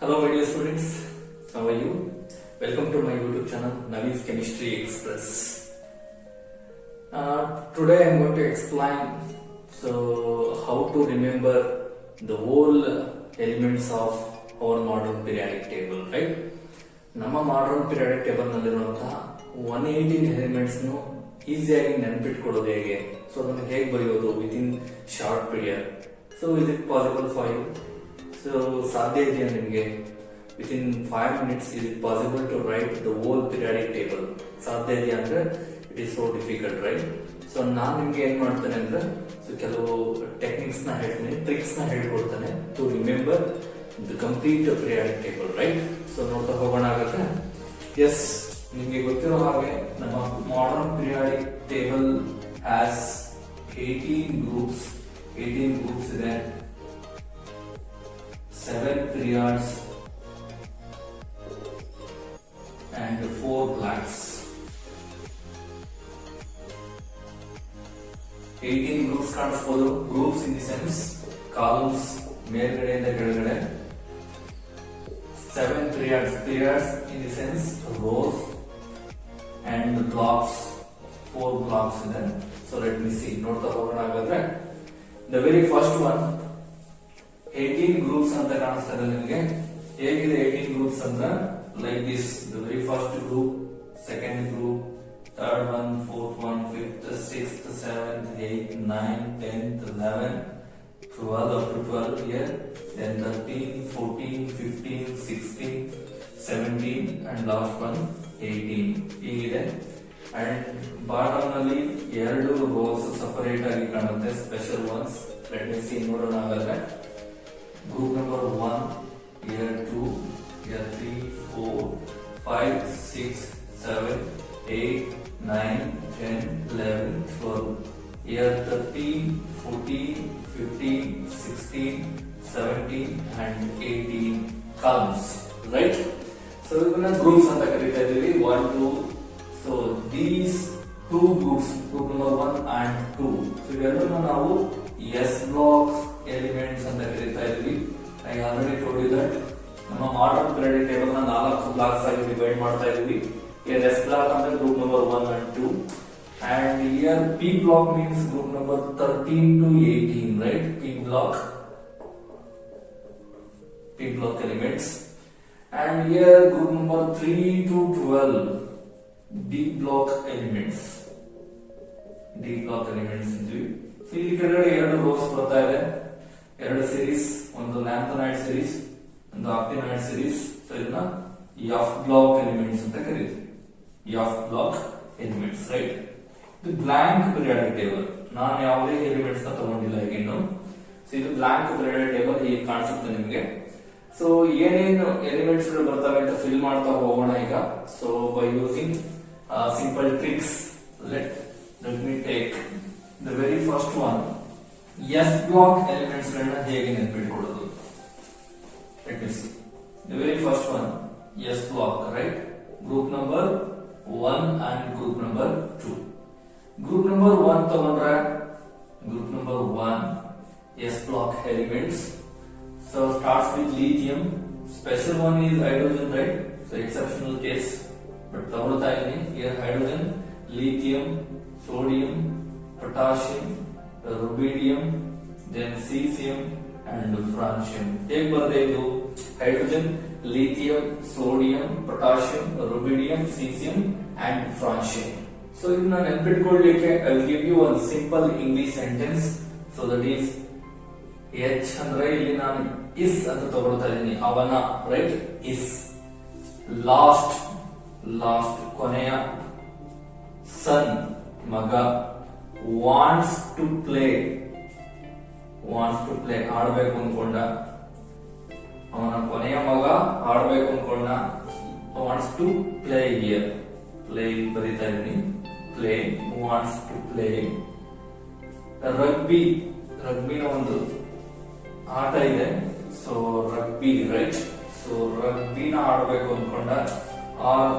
Hello my dear students, how are you? Welcome to my YouTube channel Navi's Chemistry Express. Today I am going to explain how to remember the whole elements of our modern periodic table, right? ನಮ್ಮ modern periodic table ನಲ್ಲಿರುವಂತಹ 118 elements ನು ಈಸಿಯಾಗಿ ನೆನಪಿಟ್ಕೊಳ್ಳೋದು ಹೇಗೆ, so ಅದನ್ನು ಹೇಗೆ ಬರೆಯೋದು within short period. So is it possible for you? So ಸಾಧ್ಯ ಇದೆಯಾ ನಿಮಗೆ? Within 5 minutes is it possible to write the whole periodic table? ಸಾಧ್ಯ ಇದೆಯಾ ಅಂದ್ರೆ it is so difficult, right? So ನಾನು ನಿಮ್ಗೆ ಏನ್ ಮಾಡ್ತೇನೆ ಅಂದ್ರೆ ಕೆಲವು ಟೆಕ್ನಿಕ್ಸ್ ನ ಹೇಳ್ತೀನಿ, ಟ್ರಿಕ್ಸ್ ನ ಹೇಳ್ಕೊಡ್ತಾನೆ to remember the complete periodic table, right? So ನೋಡ್ತಾ ಹೋಗೋಣ ಆಗುತ್ತೆ. ಎಸ್, ನಿಮ್ಗೆ ಗೊತ್ತಿರೋ ಹಾಗೆ ನಮ್ಮ modern periodic table has 18 groups ಇದೆ, 7 periods and 4 blocks. 18 groups ಕಾಣಿಸ್ಬೋದು. Groups in the sense columns ಮೇಲ್ಗಡೆಯಿಂದ ಕೆಳಗಡೆ. 7 periods in the sense rows and blocks, 4 blocks ಇದೆ. So let me see, ನೋಡ್ತಾ ಹೋಗೋಣ ಹಾಗಾದ್ರೆ. The very first one 18 groups ಅಂತ ಕಾಣಿಸ್ತಾ ಇದೆ ನಿಮಗೆ. ಹೇಗಿದೆ 18 groups ಅಂತ? Like this, the very first group, second group, third one, fourth one, fifth, sixth, seventh, 8th, 9th, 10th, 11th, 12 up to 12 here, then 13, 14, 15, 16, 17 and last one 18 ಹೀಗಿದೆ. And bottom ನಲ್ಲಿ 2 rose separate ಆಗಿ ಕಾಣುತ್ತೆ, special once. Let me C, ನೋಡೋಣ ಹಾಗಾದ್ರೆ. Group number 1, here 2, here 3, 4, 5, 6, 7, 8, 9, 10, 11, 12. Here 13, 14, 15, 16, 17 and 18 columns, right? So ಇದನ್ನ groups ಅಂತ ಕರೀತಾ ಇದೀವಿ. 1, 2. So these two groups, group number 1 and 2, so ಇವೆಲ್ಲವನ್ನ ನಾವು S block elements ಅಂತ ಕರೀತಾ ಇದೀವಿ. I already told you that ನಮ್ಮ ಮಾಡರ್ನ್ periodic table ನ 4 ಬ್ಲಾಕ್ಸ್ ಆಗಿ ಡಿವೈಡ್ ಮಾಡ್ತಾ ಇದೀವಿ. Here S block ಅಂದ್ರೆ group number 1 and 2, and here P block means group number 13 to 18, right? P block elements. And here group number 3 to 12, D block elements ಇದ್ವಿ. So ಇಲ್ಲಿ ಕೆಳಗಡೆ 2 rose ಬರ್ತಾ ಇದೆ, 2 ಸೀರೀಸ್, ಒಂದು ಲ್ಯಾಂಥನೈಡ್ ಸೀರೀಸ್, ಒಂದು actinide series. So ಇದನ್ನ F block elements ಅಂತ ಕರೀತೀವಿ. F block elements, right? ಇದು ಬ್ಲಾಂಕ್ periodic table. ನಾನು ಯಾವುದೇ ಎಲಿಮೆಂಟ್ಸ್ ನ ತಗೊಂಡಿಲ್ಲ ಈಗ ಇನ್ನು. ಸೊ ಇದು ಬ್ಲಾಂಕ್ periodic table ಹೀಗೆ ಕಾಣಿಸುತ್ತೆ ನಿಮಗೆ. ಸೊ ಏನೇನು ಎಲಿಮೆಂಟ್ಸ್ ಗಳು ಬರ್ತವೆ ಅಂತ ಫಿಲ್ ಮಾಡ್ತಾ ಹೋಗೋಣ ಈಗ. So by using simple tricks, let me take the very first one. S block elements ಗಳನ್ನ ಹೇಗೆ ನೆನಪಿಟ್ಕೊಳ್ಳೋದು? Let me see. The very first one, S block, right? Group number 1 and group number 2. Group number 1 ತಗೊಂಡ್ರೆ group number 1 S block elements. So starts with lithium. Special one is hydrogen, right? So exceptional case, but ತಗೊಳ್ತಾ ಇದೀನಿ. Here hydrogen, lithium, sodium, potassium, rubidium, then cesium and francium. ಹೇಗೆ ಬರುತ್ತೆ ಇದು? Hydrogen, lithium, sodium, potassium, rubidium, cesium and francium. So ಇದನ್ನ ನೆನಪಿಟ್ಕೊಳ್ಳಿಕ್ಕೆ I will give you one simple English sentence. So that is H ಅಂದ್ರೆ ಇಲ್ಲಿ ನಾನು is ಅಂತ ತಗೊಳ್ತಾ ಇದ್ದೀನಿ, ಅವನ, ರೈಟ್? is ಲಾಸ್ಟ್ ಕೊನೆಯ, son ಮಗ, wants to play ಆಡ್ಬೇಕು ಅನ್ಕೊಂಡ, ಅವನ ಕೊನೆಯ ಮಗ ಆಡ್ಬೇಕು ಅನ್ಕೊಂಡ, wants to play here, play ಬರೀತಾ ಇದ್ದೀನಿ, play, wants to play. ರಗ್ಬಿನ ಒಂದು ಆಟ ಇದೆ, ಸೊ ರಗ್ಬಿ, ರೈಟ್? ಸೊ ರಗ್ಬಿನ ಆಡ್ಬೇಕು ಅನ್ಕೊಂಡ. ಆರ್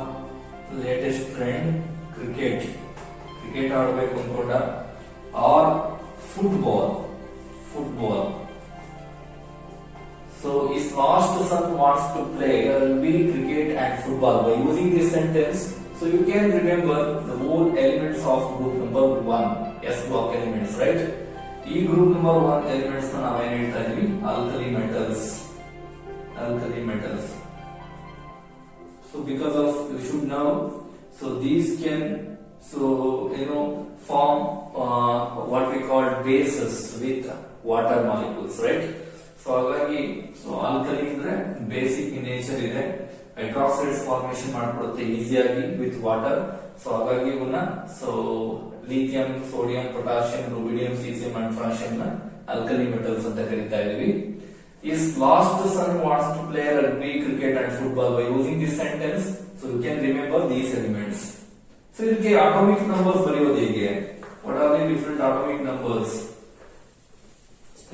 ಲೇಟೆಸ್ಟ್ ಟ್ರೆಂಡ್ ಕ್ರಿಕೆಟ್ ಆಡ್ಬೇಕು ಅನ್ಕೊಂಡ. Or football So his lost son wants to play rugby, cricket and football. By using this sentence, so you can remember the whole elements of group number 1, S block elements, right? ಈ group number 1 elements ನ ನಾವೇನ್ ಹೇಳ್ತಾ ಇದೀವಿ, alkali metals. So because of, you should know, so these can, so form what we call bases with water molecules, right? So ಹಾಗಾಗಿ so alkali ಅಂದ್ರೆ basic in nature ಇದೆ, hydroxides formation ಮಾಡ್ಕೊಡುತ್ತೆ ಈಸಿಯಾಗಿ with water. So ಹಾಗಾಗಿ ಇವನ್ನ so lithium, sodium, potassium, rubidium, caesium and francium ನ alkali metals ಅಂತ ಕರೀತಾ ಇದೀವಿ. His lost son wants to play rugby, cricket and football. By using this sentence, so you can remember these elements. So ಇದಕ್ಕೆ atomic numbers ಬರೆಯೋದು ಹೇಗೆ? What are the different atomic numbers?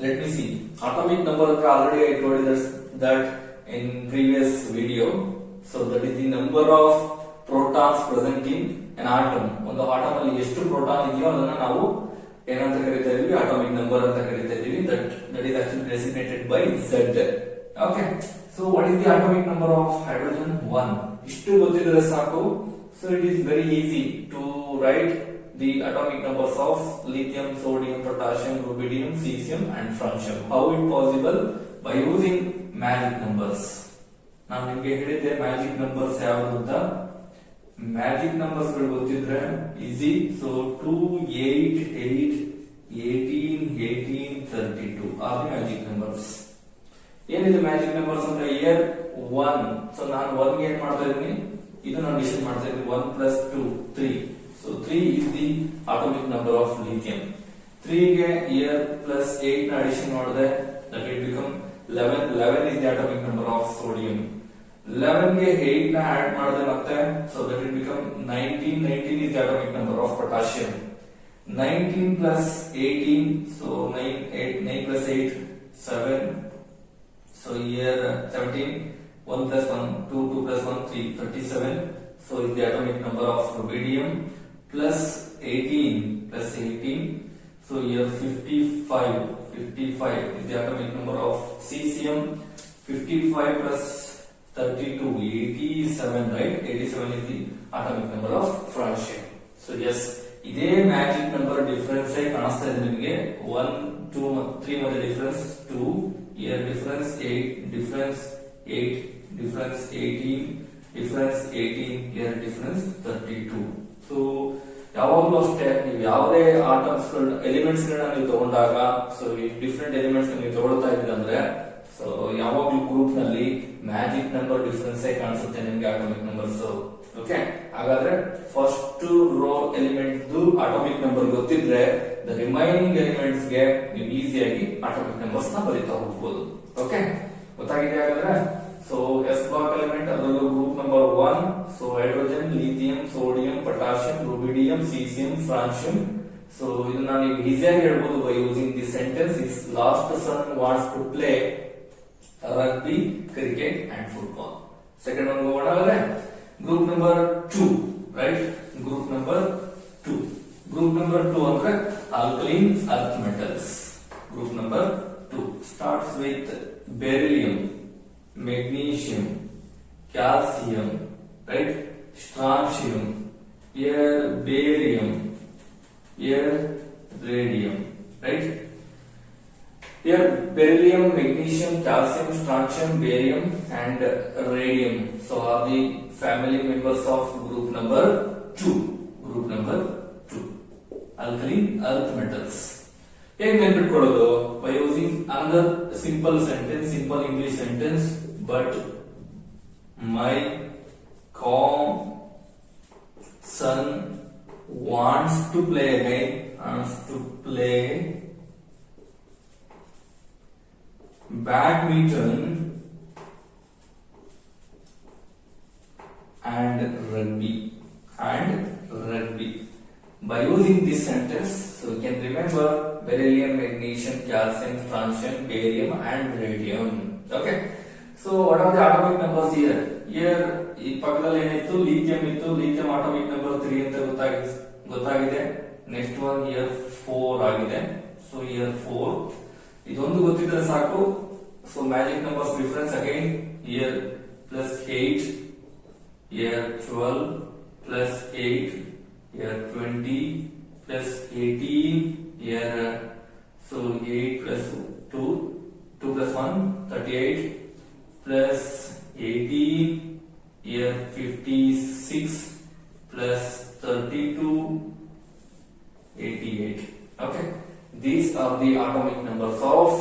Let me see. Atomic number already I told you that in previous video. So that is the number of protons present in an atom. ಒಂದು atom ಅಲ್ಲಿ ಎಷ್ಟು proton ಇದೆಯೋ ಅದನ್ನ ನಾವು ಏನಂತ ಕರೀತಾ ಇದೀವಿ, atomic number ಅಂತ ಕರೀತಾ ಇದೀವಿ. that is actually designated by Z. Okay. So what is the atomic number of hydrogen? 1. ಇಷ್ಟು ಗೊತ್ತಿದ್ರೆ ಸಾಕು. So it is very easy to write the atomic numbers of lithium, sodium, potassium, rubidium, cesium and francium. How it possible? By using magic numbers. ನಾನು ನಿಮಗೆ ಹೇಳಿದ್ದೆ magic numbers ಯಾವುದು ಅಂತ. Magic numbers ಗಳು ಗೊತ್ತಿದ್ರೆ easy. So 2, 8, 8, 18, 18, 32 R the magic numbers. ಏನಿದೆ magic numbers ಅಂದ್ರೆ year 1. So ನಾನು 1 ಗೆ ಏನ್ ಮಾಡ್ತಾ ಇದೀನಿ, ಇದನ್ನ ಅಡಿಷನ್ ಮಾಡ್ತಾ ಇದೀನಿ. 1 plus 2, 3. So 3 is the atomic number of lithium. 3 ಗೆ year plus 8 ನ addition ಮಾಡಿದ್ರೆ that will become 11. 11 is the atomic number of sodium. 11 ಗೆ 8 ನ add ಮಾಡಿದ್ರೆ ಮತ್ತೆ so that will become 19. 19 is the atomic number of potassium. 19 plus 18, so 9 plus 8, 7. So here 17. 1 plus 1, 2, 2 plus 1, 3, 37. So is the atomic number of rubidium. Plus 18 plus 18, so here 55 is the atomic number of cesium. 55 plus 32, 87, right? 87 is the atomic number of francium. So yes, ಇದೇ magic number difference ಕಾಣಿಸ್ತಾ ಇದೆ ನಿಮಗೆ. 1, 2, 3 ಮಧ್ಯೆ difference 2, here difference 8, difference 8, difference 18, difference 18, here difference 32. So ಯಾವಾಗಲೂ ಅಷ್ಟೇ, ನೀವು ಯಾವುದೇ atoms elements ಗಳನ್ನ ನೀವು ತಗೊಂಡಾಗ, ಸೊ ಈ ಡಿಫ್ರೆಂಟ್ ಎಲಿಮೆಂಟ್ಸ್ ನೀವು ತಗೊಳ್ತಾ ಇದ್ದೀರಾ ಅಂದ್ರೆ ಸೊ ಯಾವಾಗ್ಲೂ ಗ್ರೂಪ್ ನಲ್ಲಿ ಮ್ಯಾಜಿಕ್ ನಂಬರ್ ಡಿಫರೆನ್ಸ್ ಕಾಣಿಸುತ್ತೆ ನಿಮ್ಗೆ ಆಟೋಮಿಕ್ ನಂಬರ್ಸ್. ಓಕೆ, ಹಾಗಾದ್ರೆ first row element atomic number ಗೊತ್ತಿದ್ರೆ ದ ರಿಮೈನಿಂಗ್ ಎಲಿಮೆಂಟ್ಸ್ ಗೆ ನೀವು ಈಸಿಯಾಗಿ ಆಟೋಮಿಕ್ ನಂಬರ್ಸ್ ನ ಬರೀತಾ ಹೋಗ್ಬೋದು. ಓಕೆ, ಗೊತ್ತಾಗಿದೆ ಹಾಗಾದ್ರೆ. ಸೊ ಎಸ್ ಬ್ಲಾಕ್ ಎಲಿಮೆಂಟ್ ಅದರಲ್ಲೂ group number 1. So hydrogen, lithium, sodium, potassium, rubidium, caesium, francium. So ಇದನ್ನ ನೀವು ಈಸಿಯಾಗಿ ಹೇಳ್ಬೋದು by using the sentence is last son wants to play rugby, cricket and football. Second one ಹೋಗೋಣ. Group number 2, right? Group number 2. Group number 2 ಅಂದ್ರೆ alkaline earth metals. Group number 2 starts with beryllium, magnesium, calcium, right? Strontium, here barium, here radium, right? Here beryllium, magnesium, calcium, strontium, barium and radium. So are the family members of group number 2. Group number 2. Alkaline earth metals. ಹೇಗೆ ನೆನ್ಪಿಟ್ಕೊಳ್ಳೋದು? By using another simple sentence, simple English sentence. But my son wants to play again, wants to play badminton and rugby. By using this sentence, so you can remember beryllium, magnesium, calcium, strontium, barium and radium. Okay. So what are the atomic numbers here? Here ಈ ಪಕ್ಕದಲ್ಲಿ ಏನಿತ್ತು, lithium ಇತ್ತು. Lithium atomic number 3 ಅಂತ ಗೊತ್ತಾಗಿದೆ. Next one here 4 ಆಗಿದೆ. So here 4. ಇದೊಂದು ಗೊತ್ತಿದ್ರೆ ಸಾಕು, So magic numbers difference again, here plus 8, here 12 plus 8, here 20 plus 18, here so 8 plus 2, 2 plus 1, 38 plus 18, here 56 plus 32, 88. Okay, these are the atomic numbers of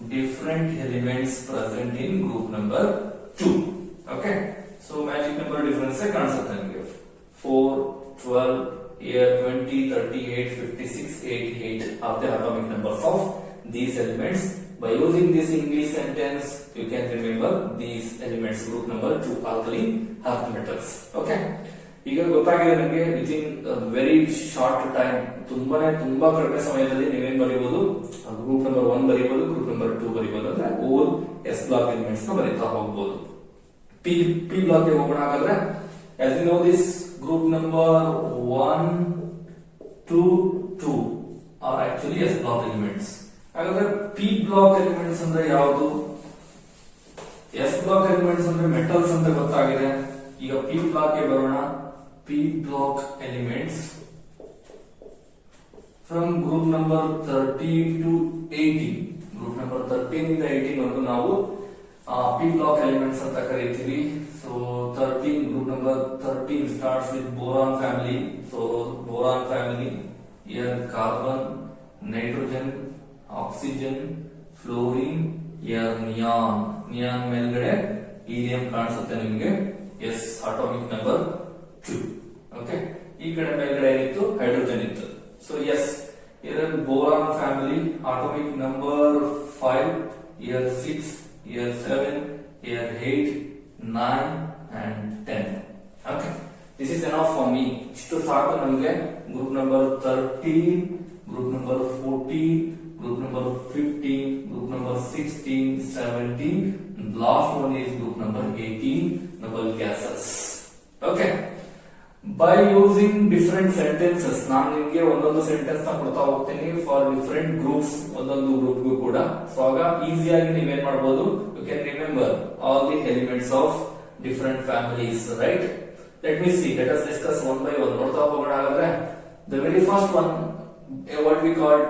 different elements present in group number 2. Okay, so magic number difference ಕಾಣಿಸುತ್ತೆ ನಿಮಗೆ 4, 12, here 20, 38, 56, 88 are the atomic numbers of these elements. By using this English sentence, you can remember these elements group number 2 alkaline earth metals. Okay, ಈಗ ಗೊತ್ತಾಗಿದೆ ನಿಮಗೆ within very short time, ತುಂಬಾ ಕಡಿಮೆ ಸಮಯದಲ್ಲಿ ನೀವೇನ್ ಬರೀಬಹುದು, group number 1 ಬರೀಬಹುದು, group number 2 ಬರೀಬಹುದು, ಅಂದ್ರೆ ಓಲ್ S block elements ನ ಬರೀತಾ ಹೋಗಬಹುದು. ಪಿ ಬ್ಲಾಕ್ ಗೆ ಹೋಗೋಣ. ಹಾಗಾದ್ರೆ as you know this group number 1 to 2 are actually s block elements. ಹಾಗಾದ್ರೆ ಪಿ ಬ್ಲಾಕ್ ಎಲಿಮೆಂಟ್ಸ್ ಅಂದ್ರೆ ಯಾವುದು? ಎಸ್ ಬ್ಲಾಕ್ ಎಲಿಮೆಂಟ್ಸ್ ಅಂದ್ರೆ ಮೆಟಲ್ಸ್ ಅಂತ ಗೊತ್ತಾಗಿದೆ. ಈಗ ಪಿ ಬ್ಲಾಕ್ ಗೆ ಬರೋಣ. P block elements from group number 13 to 18. Group number 13 ಇಂದ 18 ವರೆಗೂ ನಾವು P block elements ಅಂತ ಕರೀತೀವಿ. So 13, group number 13 starts with boron family. So boron family, here carbon, nitrogen, oxygen, fluorine, here neon. Neon ಮೇಲ್ಗಡೆ helium ಕಾಣಿಸುತ್ತೆ ನಿಮಗೆ. Yes, atomic number 2. Okay, ಈ ಕಡೆ ಮೇಲ್ಗಡೆ ಏನಿತ್ತು, ಹೈಡ್ರೋಜನ್ ಇತ್ತು. So yes, here boron family, atomic number 5, here 6, here 7, here 8, 9 and 10. Okay, this is enough for me. ಇಷ್ಟು ಸಾಕು ನಮಗೆ. Group number 13, group number 14, group number 15, group number 16, 17, and last one is group number 18, noble gases. Okay, by using different sentences, ನಾನು ನಿಮಗೆ ಒಂದೊಂದು sentence ನ ಕೊಡ್ತಾ ಹೋಗ್ತೀನಿ for different groups, ಒಂದೊಂದು ಗ್ರೂಪ್ ಗೂ ಕೂಡ. ಸೊ ಆಗ ಈಸಿಯಾಗಿ ನೀವೇನ್ ಮಾಡಬಹುದು, you can remember all the elements of different families. Right, let me see, let us discuss one by one. ನೋಡ್ತಾ ಹೋಗೋಣ. ಹಾಗಾದ್ರೆ the very first one, what we call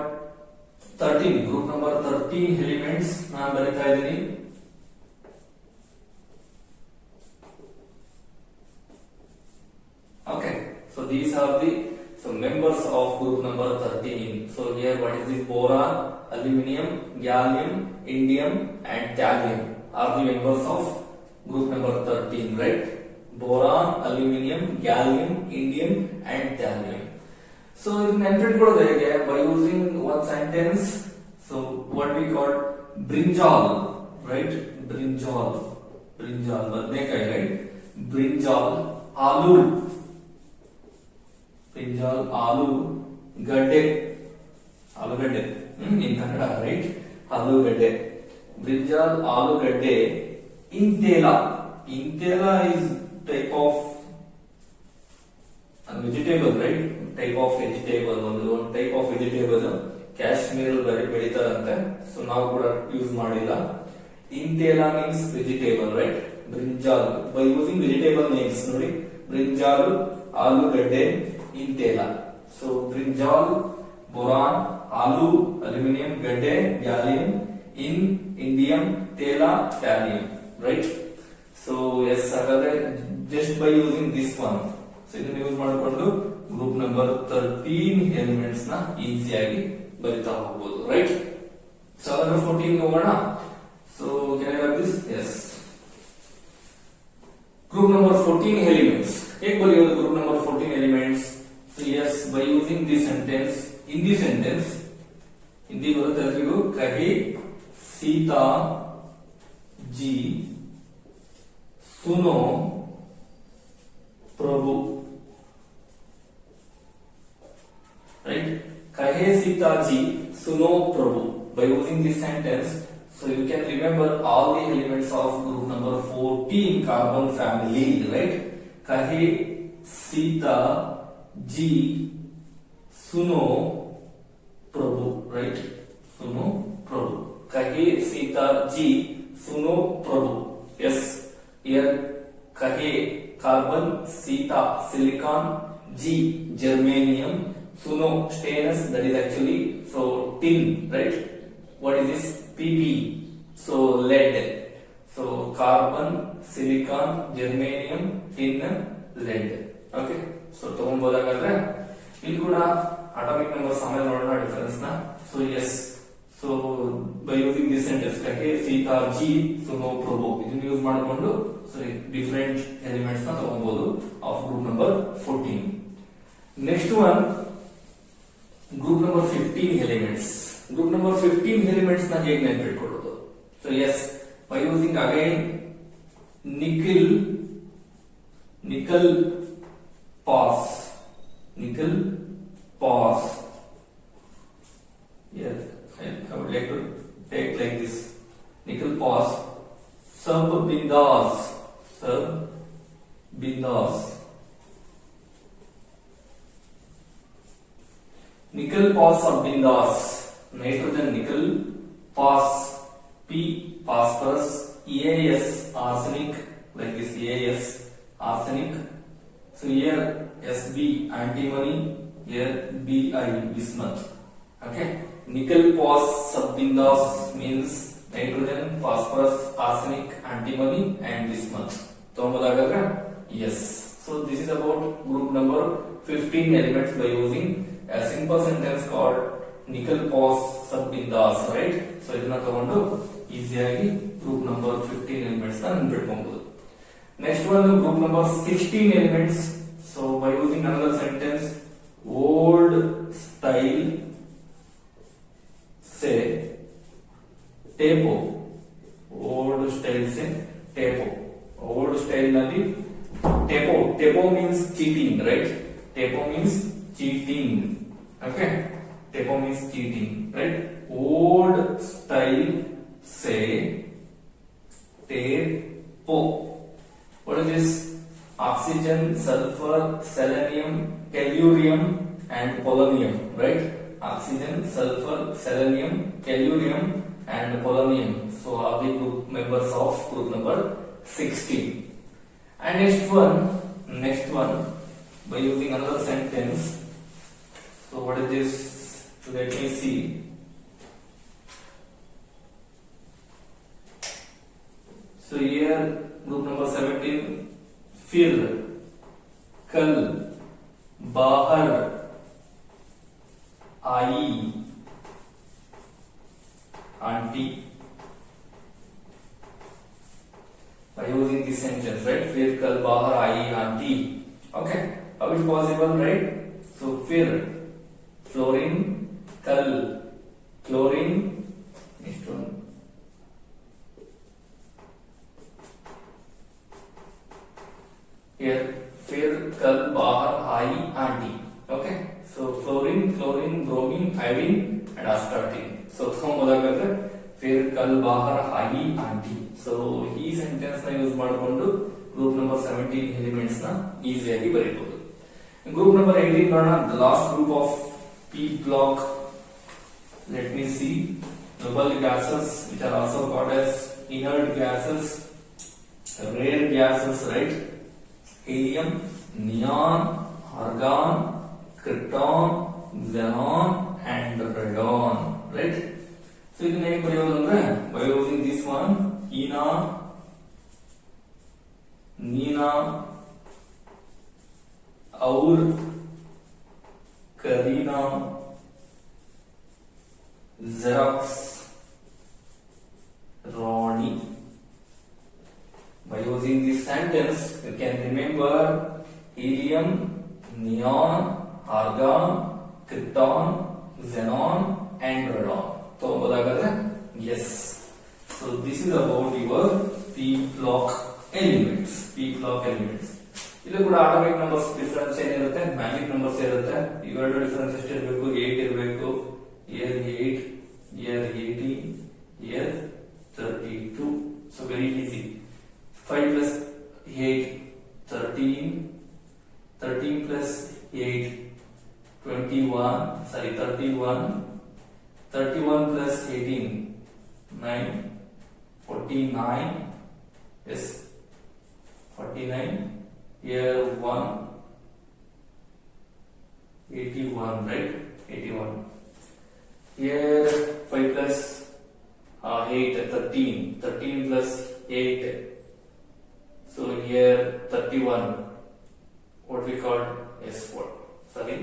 13, group number 13 elements ನಾನು ಬರೀತಾ ಇದ್ದೀನಿ. Okay, so these are the members of group number 13. So here what is this? Boron, aluminium, gallium, indium and thallium are the members of group number 13, right? Boron, aluminium, gallium, indium and thallium. So in ನೆನ್ಪಿಟ್ಕೊಳ್ಳೋದು ಹೇಗೆ? By using one sentence. So what we call brinjal, right? Brinjal, ಬದನೆಕಾಯಿ, right? Brinjal, aloo, brinjal, aloo, gadde, ಆಲೂಗಡ್ಡೆ in Kannada, right? ಆಲೂಗಡ್ಡೆ, brinjal, ಆಲೂಗಡ್ಡೆ. Intela is type of vegetable, right? Type of vegetable, ಒಂದು type of vegetable Kashmir ಬೆಳೀತಾರಂತೆ. So ನಾವು ಕೂಡ use ಮಾಡಿಲ್ಲ. Intela means vegetable, right? Brinjal, by using vegetable names, ನೋಡಿ, brinjal, ಆಲೂಗಡ್ಡೆ, Intela. So brinjal, boron, aloo, aluminium, gadde, gallium, indium, tela, thallium, right? So yes, ಹಾಗಾದ್ರೆ just by using this one, so ಇದನ್ನ use ಮಾಡಿಕೊಂಡು group number 13 elements ನ ಈಸಿಯಾಗಿ ಬರಿತಾ ಹೋಗಬಹುದು, right? So ಅದರ 14 ಹೋಗೋಣ. So can I have this? Yes. Group number 14 elements. ಹೇಗೆ ಬರೆಯೋದು group number 14 elements? So yes, by using this sentence. In this sentence, Hindi ಬರುತ್ತೆ ಎಲ್ರಿಗೂ, ಕಹಿ ಸೀತಾ ಜಿ ಸುನೋ ಪ್ರಭು, right? Kahe Sita ji suno Prabhu. By using this sentence, so you can remember all the elements of group number 14 carbon family, right? Kahe Sita ji suno Prabhu, right? Suno Prabhu. कहे सीता जी सुनो प्रभु. Yes, here कहे carbon, Sita silicon, G germanium, suno stainless, that is actually so tin, right? What is this? PP, so lead. So carbon, silicon, germanium, tin, lead. Okay, so ತಗೊಂಬೋದಾಗಂದ್ರೆ ಇಲ್ಲಿ ಕೂಡ atomic number ಸಮಯ ನೋಡೋಣ difference ನ. So yes, so by using this sentence ಕಹೆ ಸೀತಾ ಜಿ ಸುನೋ ಪ್ರಭು ಇದನ್ನ use ಮಾಡಿಕೊಂಡು different elements na ತಗೊಂಬೋದು of group number 14. Next one, group number 15 elements. Group number 15 elements na ಹೇಗೆ ನೆನಪಿಟ್ಕೊಳ್ಳೋದು? So yes, by using again nickel phos. Yes, I would like to take like this. Nickel phos, subbindas. Nickel phos subbindas. Nitrogen nickel, phos P phosphorus, EAS arsenic, like this EAS arsenic. So here SB antimony, here BI bismuth. Okay, nickel phos subbindas means nitrogen, phosphorus, arsenic, antimony and bismuth. ತಗೊಂಬೋದಾಗದ್ರೆ yes. So this is about group number 15 elements by using a simple sentence called nickel phos subbindas, right? So ಇದನ್ನ ತಗೊಂಡು ಈಸಿಯಾಗಿ group number 15 elements ನ ನೆನಪಿಟ್ಕೊಬಹುದು. Next one, group number 16 elements. So by using another sentence, old style say tapo. Old style say tapo. Old style nalli tapo means cheating, right? Tapo means cheating. Okay, tapo means cheating, right? Old style say tapo. What is this? Oxygen, sulfur, selenium, tellurium and polonium, right? Oxygen, sulfur, selenium, tellurium and polonium. So are the group members of group number 16. And next one by using another sentence. So what is this? So let me see. So here group number 17, फिर कल बाहर आई aunty. By using this sentence, right? फिर कल बाहर आई aunty. Okay, how is possible, right? So फिर fluorine, कल chlorine. Next one. Here फिर कल बाहर आई aunty. Okay, so fluorine, chlorine, bromine, iodine and aspartame. So ತಗೊಂಬೋದಾಗಂದ್ರೆ फिर कल बाहर आई आंटी. So ಈ ಸೆಂಟೆನ್ಸ್ ನ ಯೂಸ್ ಮಾಡಿಕೊಂಡು ಗ್ರೂಪ್ ನಂಬರ್ 17 ಎಲಿಮೆಂಟ್ಸ್ ನ ಈಸಿಯಾಗಿ ಬರೀಬಹುದು. ಗ್ರೂಪ್ ನಂಬರ್ 18 ನೋಡೋಣ. The last group of P block. Let me see. Noble gases which are also called as inert gases, rare gases, right? Helium, neon, argon, krypton, xenon and radon, right? So ಇದನ್ನ ಹೇಗೆ ಬರೆಯೋದು ಅಂದ್ರೆ by using this one, ina, nina, aur, karina, xerox, Ronnie. By using this sentence, you can remember helium, neon, argon, krypton, xenon and radon. So, yes. So this is about your P block elements. P block elements. ಇಲ್ಲಿ ಕೂಡ atomic numbers difference ಏನಿರುತ್ತೆ, magic numbers ಇರುತ್ತೆ. ಇವೆರಡು difference ಎಷ್ಟು ಇರಬೇಕು? 8 ಇರಬೇಕು. Here 8, here 18, here 32. So very easy. 5 plus 8, 13. 13 plus 8, 21. Sorry, 31. 31 plus 18, 9, 49, yes, 49, here 1, 81, right, 81, here 5 plus 8, 13, 13 plus 8, so here 31, what we call S4, sorry,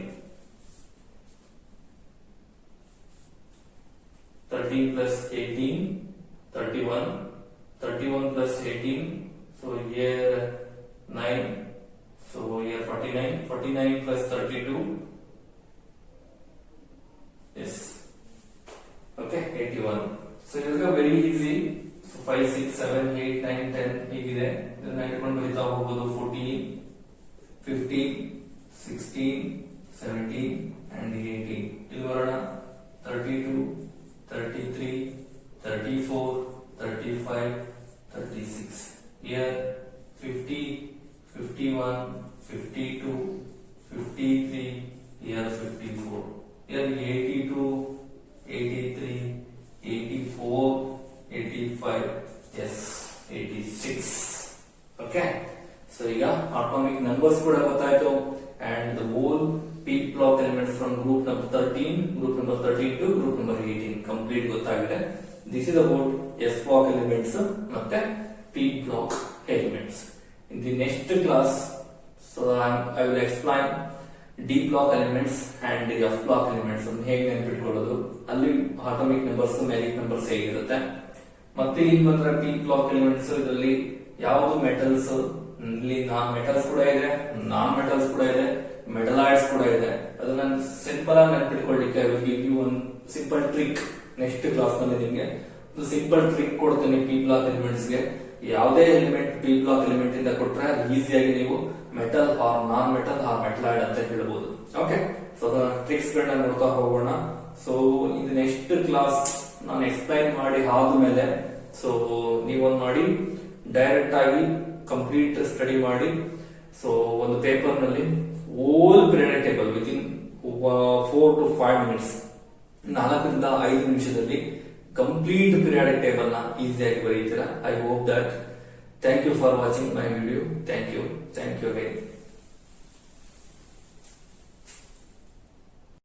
13 plus 18, 31, 31 plus 18, so here 9, so here 49, 49 plus 32, yes, okay, 81. So it is very easy. So 5, 6, 7, 8, 9, 10 ಹೀಗಿದೆ. ಇದನ್ನ ಇಟ್ಕೊಂಡು ಬರೀತಾ ಹೋಗೋದು. 14, 15, 16, 17 and 18. ಇಲ್ಲಿ ಬರೋಣ. 32, 33, 34, 35, 36. Here 50, 51, 52, 53, here 54. Here 82, 83, 84, 85, yes, 86. Okay, so ಈಗ atomic numbers ಕೂಡ ಗೊತ್ತಾಯ್ತು, and the whole peak block elements from group number 13, group number 13 to group number 18 complete ಗೊತ್ತಾಗಿದೆ. This is about S block elements ಮತ್ತೆ P block elements. In the next class, so I will explain D block elements and F block elements ಅನ್ನು ಹೇಗೆ ನೆನಪಿಟ್ಕೊಳ್ಳೋದು, ಅಲ್ಲಿ atomic numbers magic numbers ಹೇಗಿರುತ್ತೆ, ಮತ್ತೆ ಇಲ್ಲಿ ಬಂದ್ರೆ P block elements, ಇದರಲ್ಲಿ ಯಾವುದು ಮೆಟಲ್ಸ್, ಇಲ್ಲಿ ನಾನ್ ಮೆಟಲ್ಸ್ ಕೂಡ ಇದೆ, ನಾನ್ ಮೆಟಲ್ಸ್ ಕೂಡ ಇದೆ, ಮೆಟಲಾಯ್ಡ್ಸ್ ಕೂಡ ಇದೆ. ಅದನ್ನ ಸಿಂಪಲ್ ಆಗಿ ನೆನಪಿಟ್ಕೊಳ್ಳಿಕ್ಕೆ I will give you one simple trick. Next class ನಲ್ಲಿ ನಿಮಗೆ ಒಂದು ಸಿಂಪಲ್ ಟ್ರಿಕ್ ಕೊಡ್ತೀನಿ. P ಬ್ಲಾಕ್ ಎಲಿಮೆಂಟ್ಸ್ ಗೆ ಯಾವುದೇ ಎಲಿಮೆಂಟ್ P ಬ್ಲಾಕ್ ಎಲಿಮೆಂಟ್ ಇಂದ ಕೊಟ್ರೆ ಅದು ಈಸಿಯಾಗಿ ನೀವು metal or non metal or metalloid ಅಂತ ಹೇಳ್ಬಹುದು. ಓಕೆ, ಸೊ ಟ್ರಿಕ್ಸ್ ಗಳನ್ನ ನೋಡ್ತಾ ಹೋಗೋಣ. ಸೊ ಇದು ನೆಕ್ಸ್ಟ್ ಕ್ಲಾಸ್ ನಾನು ಎಕ್ಸ್ಪ್ಲೈನ್ ಮಾಡಿ ಆದ್ಮೇಲೆ ಸೊ ನೀವೊಂದು ಮಾಡಿ ಡೈರೆಕ್ಟ್ ಆಗಿ ಕಂಪ್ಲೀಟ್ ಸ್ಟಡಿ ಮಾಡಿ. ಸೊ ಒಂದು ಪೇಪರ್ ನಲ್ಲಿ whole period table with in 4 to 5 minutes, 4 ರಿಂದ 5 ನಿಮಿಷದಲ್ಲಿ ಕಂಪ್ಲೀಟ್ ಪೀರಿಯಾಡಿಕ್ ಟೇಬಲ್ ನ ಈಸಿಯಾಗಿ ಬರೀತೀರಾ. I hope that. Thank you for watching my video. Thank you again.